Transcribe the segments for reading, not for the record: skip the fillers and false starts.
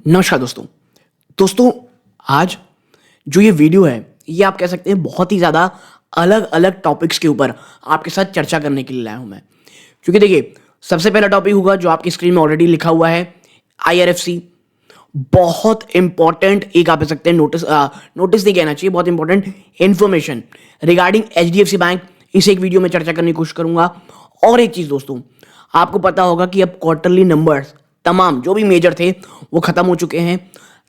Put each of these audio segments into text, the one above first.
नमस्कार दोस्तों। दोस्तों, आज जो ये वीडियो है, ये आप कह सकते हैं बहुत ही ज़्यादा अलग अलग टॉपिक्स के ऊपर आपके साथ चर्चा करने के लिए लाया हूँ मैं। क्योंकि देखिए, सबसे पहला टॉपिक होगा जो आपकी स्क्रीन में ऑलरेडी लिखा हुआ है, IRFC। बहुत इंपॉर्टेंट एक आप कह सकते हैं नोटिस नहीं कहना चाहिए, बहुत important information regarding HDFC bank, इस एक वीडियो में चर्चा करने की कोशिश करूंगा। और एक चीज़ दोस्तों, आपको पता होगा कि अब क्वार्टरली नंबर्स तमाम जो भी मेजर थे वो खत्म हो चुके हैं।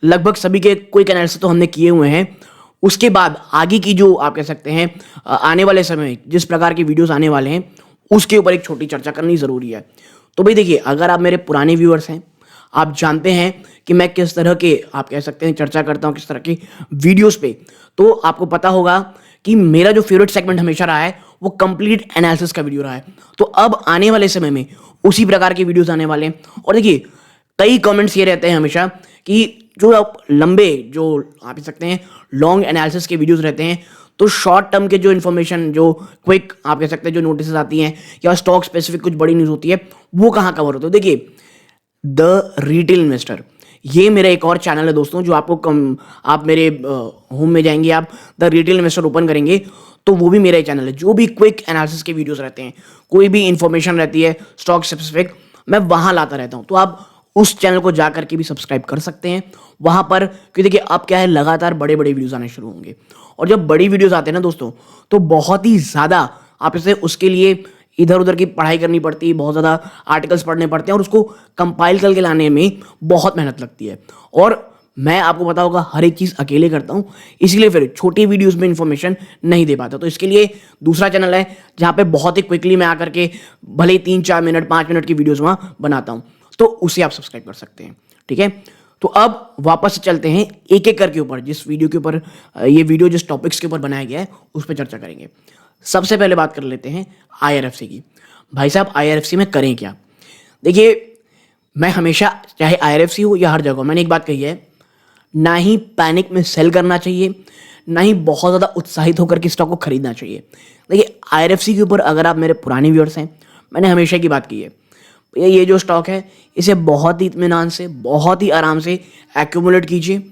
लगभग सभी के क्विक एनालिसिस तो हमने किए हुए हैं। उसके बाद आगे की जो आप कह सकते हैं आने वाले समय में जिस प्रकार की वीडियोस आने वाले हैं उसके ऊपर एक छोटी चर्चा करनी ज़रूरी है। तो भाई देखिए, अगर आप मेरे पुराने व्यूअर्स हैं, आप जानते हैं कि मैं किस तरह के आप कह सकते हैं चर्चा करता हूं किस तरह की वीडियोस पे, तो आपको पता होगा कि मेरा जो फेवरेट सेगमेंट हमेशा रहा है वो कंप्लीट एनालिसिस का वीडियो रहा है। तो अब आने वाले समय में उसी प्रकार के वीडियोस आने वाले हैं। और देखिए, कई कमेंट्स ये रहते हैं हमेशा कि जो आप लंबे जो आप कह सकते हैं लॉन्ग एनालिसिस के वीडियोस रहते हैं, तो शॉर्ट टर्म के जो इन्फॉर्मेशन जो क्विक आप कह सकते हैं जो नोटिस आती हैं या स्टॉक स्पेसिफिक कुछ बड़ी न्यूज़ होती है वो कहाँ कवर होती है। देखिए, द रिटेल इन्वेस्टर, ये मेरा एक और चैनल है दोस्तों, जो आपको आप मेरे होम में जाएंगे, आप द रिटेल इन्वेस्टर ओपन करेंगे तो वो भी मेरा ही चैनल है। जो भी क्विक एनालिसिस के वीडियोस रहते हैं, कोई भी इंफॉर्मेशन रहती है स्टॉक स्पेसिफिक, मैं वहाँ लाता रहता हूँ। तो आप उस चैनल को जा करके भी सब्सक्राइब कर सकते हैं वहाँ पर। क्योंकि देखिए, अब क्या है, लगातार बड़े बड़े वीडियोस आने शुरू होंगे। और जब बड़ी वीडियोस आते हैं ना दोस्तों, तो बहुत ही ज़्यादा आप इसे उसके लिए इधर उधर की पढ़ाई करनी पड़ती है, बहुत ज़्यादा आर्टिकल्स पढ़ने पड़ते हैं और उसको कंपाइल करके लाने में बहुत मेहनत लगती है। और मैं आपको पता होगा हर एक चीज़ अकेले करता हूँ, इसलिए फिर छोटी वीडियोस में इंफॉर्मेशन नहीं दे पाता। तो इसके लिए दूसरा चैनल है जहाँ पे बहुत ही क्विकली मैं आकर के भले ही 3-4 मिनट 5 मिनट की वीडियोस वहाँ बनाता हूँ, तो उसे आप सब्सक्राइब कर सकते हैं। ठीक है, तो अब वापस से चलते हैं एक एक करके ऊपर, जिस वीडियो के ऊपर ये वीडियो जिस टॉपिक्स के ऊपर बनाया गया है उस पर चर्चा करेंगे। सबसे पहले बात कर लेते हैं IRFC की। भाई साहब, IRFC में करें क्या? देखिए, मैं हमेशा चाहे IRFC हो या हर जगह मैंने एक बात कही है, ना ही पैनिक में सेल करना चाहिए, ना ही बहुत ज़्यादा उत्साहित होकर के स्टॉक को खरीदना चाहिए। देखिए, IRFC के ऊपर अगर आप मेरे पुराने व्यूअर्स हैं, मैंने हमेशा की बात की है, ये जो स्टॉक है इसे बहुत ही इत्मीनान से, बहुत ही आराम से एक्यूमुलेट कीजिए।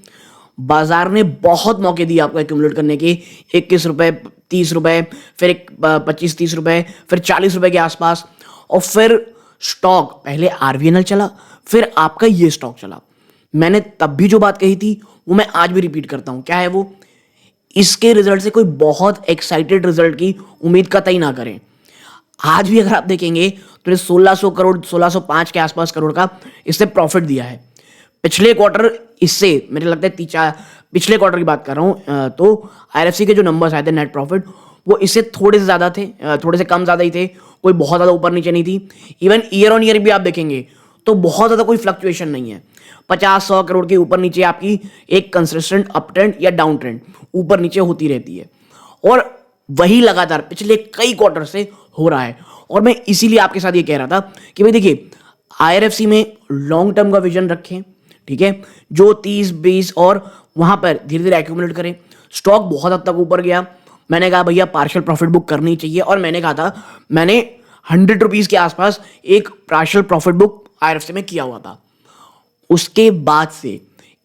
बाजार ने बहुत मौके दिए आपको एक्यूमुलेट करने के, 21 रुपये, 30 रुपये, फिर 25-30 रुपये, फिर 40 रुपये के आसपास। और फिर स्टॉक पहले RVNL चला, फिर आपका ये स्टॉक चला। मैंने तब भी जो बात कही थी वो मैं आज भी रिपीट करता हूँ। क्या है वो? इसके रिजल्ट से कोई बहुत एक्साइटेड रिजल्ट की उम्मीद कतई ना करें। आज भी अगर आप देखेंगे तो 1600 करोड़, 1605 के आसपास करोड़ का इससे प्रॉफिट दिया है। पिछले क्वार्टर इससे मेरे लगता है पिछले क्वार्टर की बात कर रहा हूँ, तो IRFC के जो नंबर्स आए थे नेट प्रॉफिट, वो इससे थोड़े से ज़्यादा थे, थोड़े से कम ज़्यादा ही थे, कोई बहुत ज़्यादा ऊपर नीचे नहीं थी। इवन ईयर ऑन ईयर भी आप देखेंगे तो बहुत ज़्यादा कोई फ्लक्चुएशन नहीं है। 50-100 करोड़ के ऊपर नीचे आपकी एक कंसिस्टेंट अप ट्रेंड या डाउन ट्रेंड ऊपर नीचे होती रहती है। और वही लगातार पिछले कई क्वार्टर से हो रहा है। और मैं इसीलिए आपके साथ ये कह रहा था कि भाई देखिए, IRFC में लॉन्ग टर्म का विजन रखें। ठीक है, जो 30-20 और वहां पर धीरे धीरे एक्यूमुलेट करें। स्टॉक बहुत हद तक ऊपर गया, मैंने कहा भैया पार्शियल प्रॉफिट बुक करनी चाहिए, और मैंने कहा था, मैंने 100 रुपीज के आसपास एक पार्शियल प्रॉफिट बुक IRFC में किया हुआ था। उसके बाद से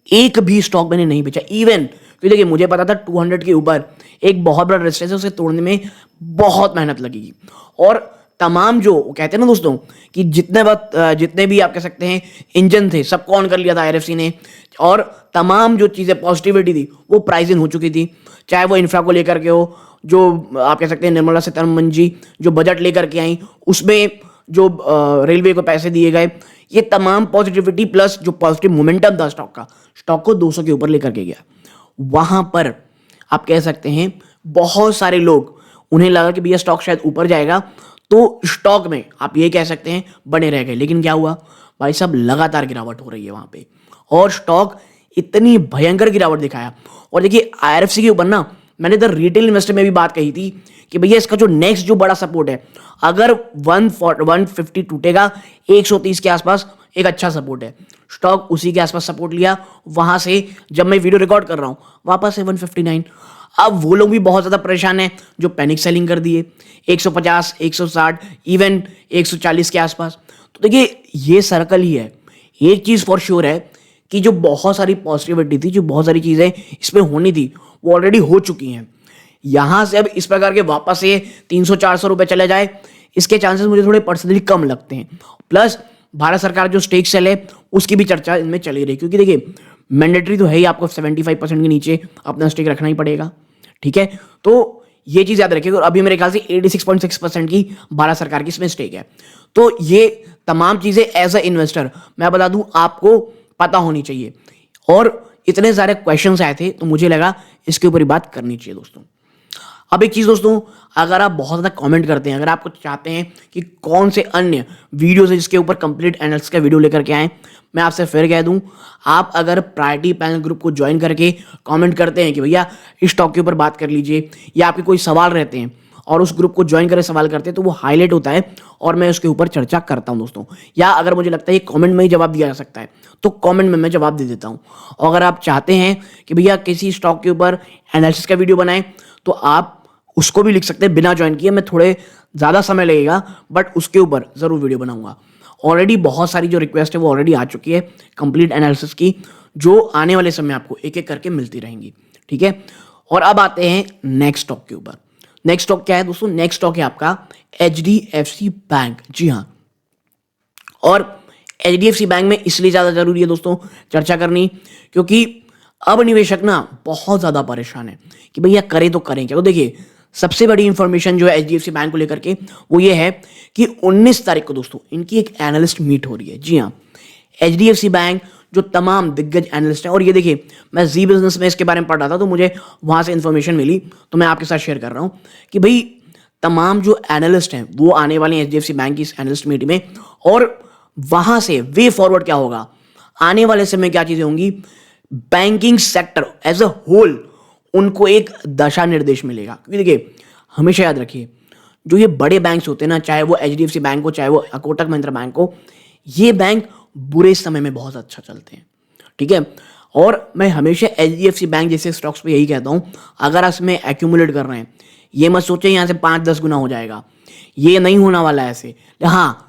एक भी स्टॉक मैंने नहीं बेचा। इवन तो देखिए, मुझे पता था 200 के ऊपर एक बहुत बड़ा रेजिस्टेंस है, उसे तोड़ने में बहुत मेहनत लगेगी। और तमाम जो कहते हैं ना दोस्तों कि जितने भी आप कह सकते हैं इंजन थे, सबको ऑन कर लिया था IRFC ने। और तमाम जो चीज़ें पॉजिटिविटी थी वो प्राइस इन हो चुकी थी, चाहे वो इंफ्रा को लेकर के हो, जो आप कह सकते हैं निर्मला सीतारमण जी जो बजट लेकर के आई, उसमें जो रेलवे को पैसे दिए गए, ये तमाम पॉजिटिविटी प्लस जो पॉजिटिव मोमेंटम था स्टॉक का, स्टॉक को 200 के ऊपर लेकर के गया। वहां पर आप कह सकते हैं बहुत सारे लोग, उन्हें लगा कि भैया स्टॉक शायद ऊपर जाएगा, तो स्टॉक में आप ये कह सकते हैं बने रह गए। लेकिन क्या हुआ भाई साहब, लगातार गिरावट हो रही है वहां पे, और स्टॉक इतनी भयंकर गिरावट दिखाया। और देखिए, IRFC के ऊपर ना मैंने द रिटेल इन्वेस्टर में भी बात कही थी कि भैया इसका जो नेक्स्ट जो बड़ा सपोर्ट है, अगर 150 टूटेगा, 130 के आसपास एक अच्छा सपोर्ट है। स्टॉक उसी के आसपास सपोर्ट लिया, वहां से जब मैं वीडियो रिकॉर्ड कर रहा हूं वापस से 159। अब वो लोग भी बहुत ज्यादा परेशान हैं जो पैनिक सेलिंग कर दिए 150, 160, इवन 140 के आसपास। तो देखिए, ये सर्कल ही है। एक चीज फॉर श्योर है कि जो बहुत सारी पॉजिटिविटी थी, जो बहुत सारी चीज़ें इसमें होनी थी, वो ऑलरेडी हो चुकी हैं। यहाँ से अब इस प्रकार के वापस से 300-400 रुपये चले जाए, इसके चांसेस मुझे थोड़े पर्सनली कम लगते हैं। प्लस भारत सरकार जो स्टेक सेल है उसकी भी चर्चा इनमें चली रही, क्योंकि देखिए मैंडेटरी तो है ही, आपको 75% के नीचे अपना स्टेक रखना ही पड़ेगा। ठीक है, तो ये चीज़ याद रखिएगा। और अभी मेरे ख्याल से 86.6% की भारत सरकार की इसमें स्टेक है। तो ये तमाम चीज़ें एज अ इन्वेस्टर मैं बता दूं आपको पता होनी चाहिए। और इतने सारे क्वेश्चंस आए थे तो मुझे लगा इसके ऊपर ही बात करनी चाहिए दोस्तों। अब एक चीज़ दोस्तों, अगर आप बहुत ज़्यादा कमेंट करते हैं, अगर आपको चाहते हैं कि कौन से अन्य वीडियोस है जिसके ऊपर कंप्लीट एनालिसिस का वीडियो लेकर के आएँ, मैं आपसे फिर कह दूं, आप अगर प्रायोरिटी पैनल ग्रुप को ज्वाइन करके कमेंट करते हैं कि भैया इस स्टॉक के ऊपर बात कर लीजिए, या आपके कोई सवाल रहते हैं और उस ग्रुप को ज्वाइन करके सवाल करते हैं, तो वो हाईलाइट होता है और मैं उसके ऊपर चर्चा करता हूं दोस्तों। या अगर मुझे लगता है ये कमेंट में ही जवाब दिया जा सकता है तो कमेंट में मैं जवाब दे देता हूं। और अगर आप चाहते हैं कि भैया किसी स्टॉक के ऊपर एनालिसिस का वीडियो बनाएं, तो आप उसको भी लिख सकते हैं बिना ज्वाइन किए। मैं थोड़े ज़्यादा समय लगेगा बट उसके ऊपर ज़रूर वीडियो बनाऊंगा। ऑलरेडी बहुत सारी जो रिक्वेस्ट है वो ऑलरेडी आ चुकी है कंप्लीट एनालिसिस की, जो आने वाले समय आपको एक एक करके मिलती रहेंगी। ठीक है, और अब आते हैं नेक्स्ट स्टॉक के ऊपर। नेक्स्ट स्टॉक क्या है दोस्तों? नेक्स्ट स्टॉक है आपका HDFC बैंक। जी हाँ, और HDFC बैंक में इसलिए ज़्यादा जरूरी है दोस्तों चर्चा करनी, क्योंकि अब निवेशक ना बहुत ज़्यादा परेशान है कि भैया करें तो करें क्या। तो देखिए सबसे बड़ी इंफॉर्मेशन जो है HDFC बैंक को लेकर के वो ये है कि 19 तारीख को दोस्तों इनकी एक एनालिस्ट मीट हो रही है। जी हाँ, HDFC बैंक जो तमाम दिग्गज एनालिस्ट हैं, और ये देखिए मैं जी बिजनेस में इसके बारे में पढ़ रहा था तो मुझे वहाँ से इन्फॉर्मेशन मिली, तो मैं आपके साथ शेयर कर रहा हूँ कि भाई तमाम जो एनालिस्ट हैं वो आने वाले हैं HDFC बैंक की इस एनालिस्ट मीट में, और वहाँ से वे फॉरवर्ड क्या होगा, आने वाले समय क्या चीज़ें होंगी, banking sector as a whole उनको एक दिशा निर्देश मिलेगा। क्योंकि देखिए हमेशा याद रखिए जो ये बड़े बैंक्स होते हैं ना, चाहे वो HDFC बैंक हो, चाहे वो कोटक महिंद्रा बैंक हो, ये बैंक बुरे समय में बहुत अच्छा चलते हैं। ठीक है, और मैं हमेशा HDFC बैंक जैसे स्टॉक्स पे यही कहता हूँ, अगर आप इसमें एक्यूमुलेट कर रहे हैं, ये मत सोचे यहाँ से 5-10 गुना हो जाएगा, ये नहीं होना वाला है ऐसे। हाँ,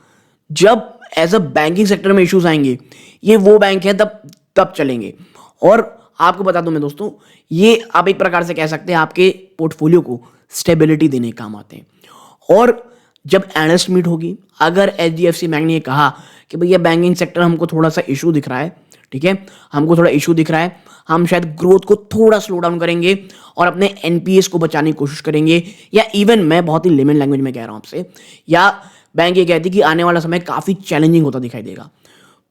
जब एज अ बैंकिंग सेक्टर में इश्यूज आएंगे, ये वो बैंक है तब चलेंगे। और आपको बता दूं मैं दोस्तों, ये आप एक प्रकार से कह सकते हैं आपके पोर्टफोलियो को स्टेबिलिटी देने के काम आते हैं। और जब एनालिस्ट मीट होगी, अगर HDFC बैंक ने कहा कि भैया बैंकिंग सेक्टर हमको थोड़ा सा इशू दिख रहा है, ठीक है, हमको थोड़ा इशू दिख रहा है, हम शायद ग्रोथ को थोड़ा स्लो डाउन करेंगे और अपने NPS को बचाने की कोशिश करेंगे, या इवन मैं बहुत ही लेमन लैंग्वेज में कह रहा हूं आपसे, या बैंक ये कहती कि आने वाला समय काफ़ी चैलेंजिंग होता दिखाई देगा,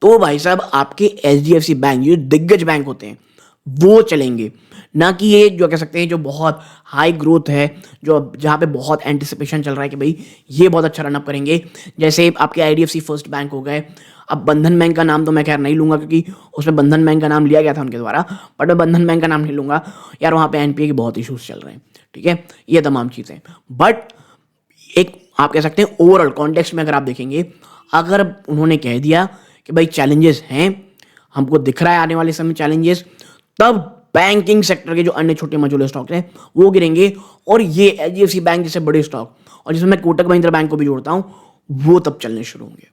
तो भाई साहब आपके HDFC बैंक जो दिग्गज बैंक होते हैं वो चलेंगे, ना कि ये जो कह सकते हैं जो बहुत हाई ग्रोथ है, जो जहाँ पे बहुत एंटिसिपेशन चल रहा है कि भाई ये बहुत अच्छा रनअप करेंगे, जैसे आपके IDFC फर्स्ट बैंक हो गए। अब बंधन बैंक का नाम तो मैं खैर नहीं लूंगा क्योंकि उसमें बंधन बैंक का नाम लिया गया था उनके द्वारा, बट मैं बंधन बैंक का नाम नहीं लूंगा यार, वहाँ पे NPA के बहुत इशूज़ चल रहे हैं। ठीक है, ये तमाम चीज़ें, बट एक आप कह सकते हैं ओवरऑल कॉन्टेक्स्ट में अगर आप देखेंगे, अगर उन्होंने कह दिया कि भाई चैलेंजेस हैं, हमको दिख रहा है आने वाले समय चैलेंजेस, तब बैंकिंग सेक्टर के जो अन्य छोटे मझोले स्टॉक हैं वो गिरेंगे, और ये HDFC बैंक जैसे बड़े स्टॉक, और जिसमें मैं कोटक महिंद्रा बैंक को भी जोड़ता हूं, वो तब चलने शुरू होंगे।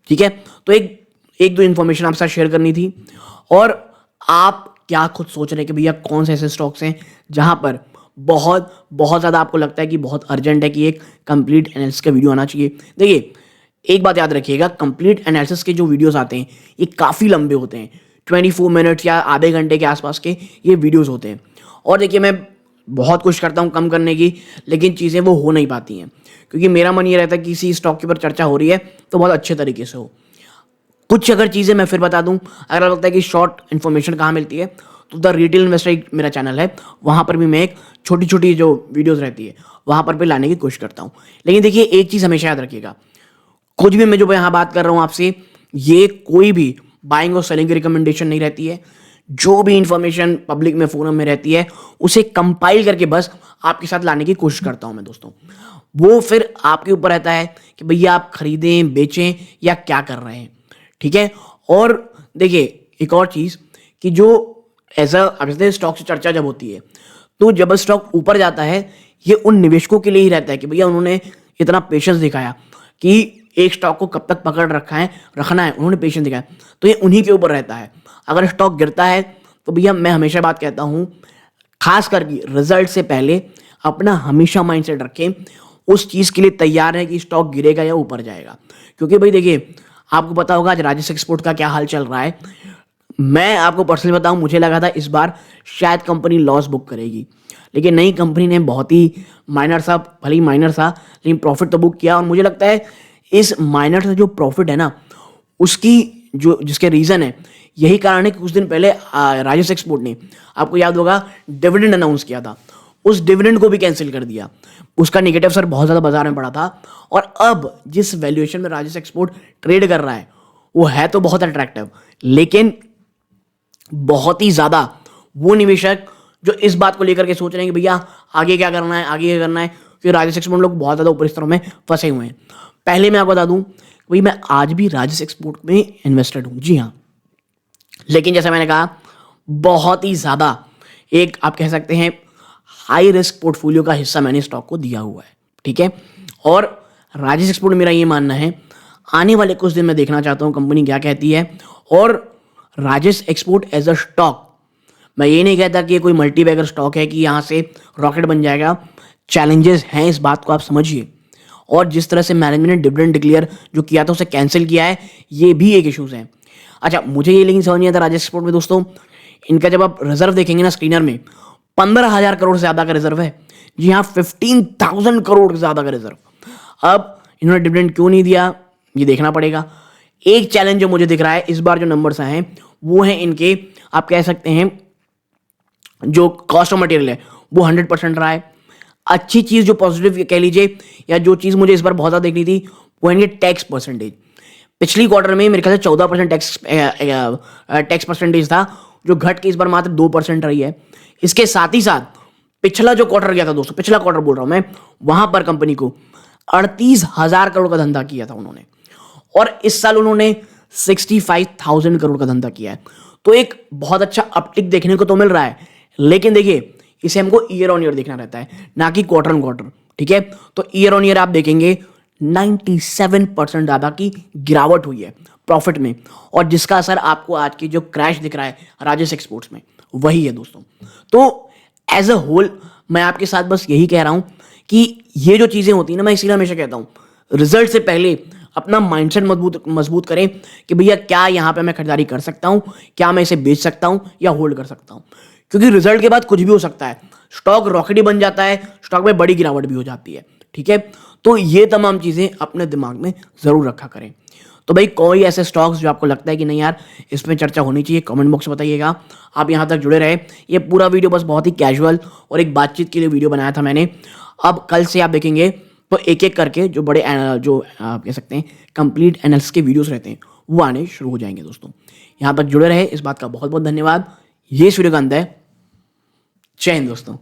ठीक है, तो एक दो इन्फॉर्मेशन आपके साथ शेयर करनी थी। और आप क्या खुद सोच रहे हैं कि भैया कौन से ऐसे स्टॉक्स हैं जहां पर बहुत बहुत ज़्यादा आपको लगता है कि बहुत अर्जेंट है कि एक कंप्लीट एनालिसिस का वीडियो आना चाहिए। देखिए एक बात याद रखिएगा, कंप्लीट एनालिसिस के जो वीडियोस आते हैं ये काफ़ी लंबे होते हैं, 24 मिनट या आधे घंटे के आसपास के ये वीडियोस होते हैं। और देखिए मैं बहुत कोशिश करता हूँ कम करने की, लेकिन चीज़ें वो हो नहीं पाती हैं, क्योंकि मेरा मन ये रहता है कि किसी स्टॉक के ऊपर चर्चा हो रही है तो बहुत अच्छे तरीके से हो। कुछ अगर चीज़ें मैं फिर बता दूं, अगर लगता है कि शॉर्ट इन्फॉर्मेशन कहाँ मिलती है, तो द रिटेल इन्वेस्टर एक मेरा चैनल है, वहाँ पर भी मैं एक छोटी छोटी जो वीडियोस रहती है वहाँ पर भी लाने की कोशिश करता हूँ। लेकिन देखिए एक चीज़ हमेशा याद रखिएगा, कुछ भी मैं जो यहाँ बात कर रहा हूँ आपसे, ये कोई भी बाइंग और सेलिंग की रिकमेंडेशन नहीं रहती है। जो भी इंफॉर्मेशन पब्लिक में फोरम में रहती है उसे कंपाइल करके बस आपके साथ लाने की कोशिश करता हूँ मैं दोस्तों। वो फिर आपके ऊपर रहता है कि भैया आप खरीदें, बेचें या क्या कर रहे हैं। ठीक है, और देखिए एक और चीज़ कि जो ऐसा अब स्टॉक से चर्चा जब होती है, तो जब स्टॉक ऊपर जाता है ये उन निवेशकों के लिए ही रहता है कि भैया उन्होंने इतना पेशेंस दिखाया कि एक स्टॉक को कब तक पकड़ रखना है, उन्होंने पेशेंस दिखाया, तो ये उन्हीं के ऊपर रहता है। अगर स्टॉक गिरता है तो भैया मैं हमेशा बात कहता हूँ, खास करके रिजल्ट से पहले अपना हमेशा माइंडसेट रखें, उस चीज़ के लिए तैयार है कि स्टॉक गिरेगा या ऊपर जाएगा। क्योंकि भाई देखिए, आपको पता होगा आज राजेश एक्सपोर्ट का क्या हाल चल रहा है। मैं आपको पर्सनली बताऊं, मुझे लगा था इस बार शायद कंपनी लॉस बुक करेगी, लेकिन नई कंपनी ने बहुत ही माइनर सा, भले ही माइनर सा, लेकिन प्रॉफिट तो बुक किया। और मुझे लगता है इस माइनर से जो प्रॉफिट है ना, उसकी जो जिसके रीज़न है, यही कारण है कि कुछ दिन पहले राजेश एक्सपोर्ट ने, आपको याद होगा, डिविडेंड अनाउंस किया था, उस डिविडेंड को भी कैंसिल कर दिया। उसका नेगेटिव सर बहुत ज़्यादा बाजार में पड़ा था। और अब जिस वैल्यूएशन में राजेश एक्सपोर्ट ट्रेड कर रहा है, वो है तो बहुत अट्रैक्टिव, लेकिन बहुत ही ज़्यादा वो निवेशक जो इस बात को लेकर के सोच रहे हैं कि भैया आगे क्या करना है, आगे क्या करना है, क्योंकि राजेश एक्सपोर्ट लोग बहुत ज़्यादा ऊपरी स्तरों में फंसे हुए हैं। पहले मैं आपको बता दूं, भाई मैं आज भी राजेश एक्सपोर्ट में इन्वेस्टेड हूँ, जी हाँ, लेकिन जैसा मैंने कहा, बहुत ही ज़्यादा एक आप कह सकते हैं हाई रिस्क पोर्टफोलियो का हिस्सा मैंने स्टॉक को दिया हुआ है, ठीक है। और राजेश एक्सपोर्ट, मेरा ये मानना है, आने वाले कुछ दिन मैं देखना चाहता हूँ कंपनी क्या कहती है। और Rajesh export as a stock, मैं ये नहीं कहता कि ये कोई मल्टी बैगर स्टॉक है कि यहाँ से रॉकेट बन जाएगा। चैलेंजेस हैं, इस बात को आप समझिए। और जिस तरह से मैनेजमेंट ने डिविडेंड डिक्लेयर जो किया था उसे कैंसिल किया है, ये भी एक इशूज़ है। अच्छा, मुझे ये लेकिन समझ नहीं आता राजेश एक्सपोर्ट में दोस्तों, इनका जब आप रिजर्व देखेंगे ना स्क्रीनर में, 15,000 करोड़ से ज़्यादा का रिजर्व है। जी हाँ, 15,000 करोड़ से ज़्यादा का रिजर्व। अब इन्होंने डिविडेंड क्यों नहीं दिया, ये देखना पड़ेगा। एक चैलेंज जो मुझे दिख रहा है इस बार, जो नंबर्स आए हैं वो हैं इनके, आप कह सकते हैं जो कॉस्ट ऑफ मटेरियल है वो 100% रहा है। अच्छी चीज़ जो पॉजिटिव कह लीजिए, या जो चीज़ मुझे इस बार बहुत ज़्यादा देखनी थी, वो है इनके टैक्स परसेंटेज। पिछली क्वार्टर में मेरे ख्याल से 14% टैक्स परसेंटेज था, जो घट के इस बार मात्र 2% रही है। इसके साथ ही साथ पिछला जो क्वार्टर गया था दोस्तों, पिछला क्वार्टर बोल रहा हूं मैं, वहां पर कंपनी को 38,000 करोड़ का धंधा किया था उन्होंने, और इस साल उन्होंने 65,000 करोड़ का धंधा किया है। तो एक बहुत अच्छा अपटिक देखने को तो मिल रहा है, लेकिन देखिए इसे हमको ईयर ऑन ईयर देखना रहता है, ना कि क्वार्टर ऑन क्वार्टर, ठीक है। तो ईयर ऑन ईयर आप देखेंगे 97% ज़्यादा की गिरावट हुई है प्रॉफिट में, और जिसका असर आपको आज की जो क्रैश दिख रहा है राजेश एक्सपोर्ट्स में, वही है दोस्तों। तो एज अ होल मैं आपके साथ बस यही कह रहा हूं कि ये जो चीज़ें होती हैं ना, मैं इसीलिए हमेशा कहता हूं, रिजल्ट से पहले अपना माइंडसेट मजबूत करें कि भैया क्या यहाँ पे मैं खरीदारी कर सकता हूँ, क्या मैं इसे बेच सकता हूँ या होल्ड कर सकता हूँ, क्योंकि रिजल्ट के बाद कुछ भी हो सकता है। स्टॉक रॉकेट ही बन जाता है, स्टॉक में बड़ी गिरावट भी हो जाती है, ठीक है। तो ये तमाम चीज़ें अपने दिमाग में ज़रूर रखा करें। तो भाई कोई ऐसे स्टॉक्स जो आपको लगता है कि नहीं यार इसमें चर्चा होनी चाहिए, कमेंट बॉक्स में बताइएगा। आप यहाँ तक जुड़े रहे। ये पूरा वीडियो बस बहुत ही कैजुअल और एक बातचीत के लिए वीडियो बनाया था मैंने। अब कल से आप देखेंगे तो एक एक करके जो बड़े जो आप कह सकते हैं कंप्लीट एनालिसिस के वीडियोस रहते हैं वो आने शुरू हो जाएंगे दोस्तों। यहाँ तक जुड़े रहे, इस बात का बहुत बहुत धन्यवाद। ये इस वीडियो का अंत है। जय हिंद दोस्तों।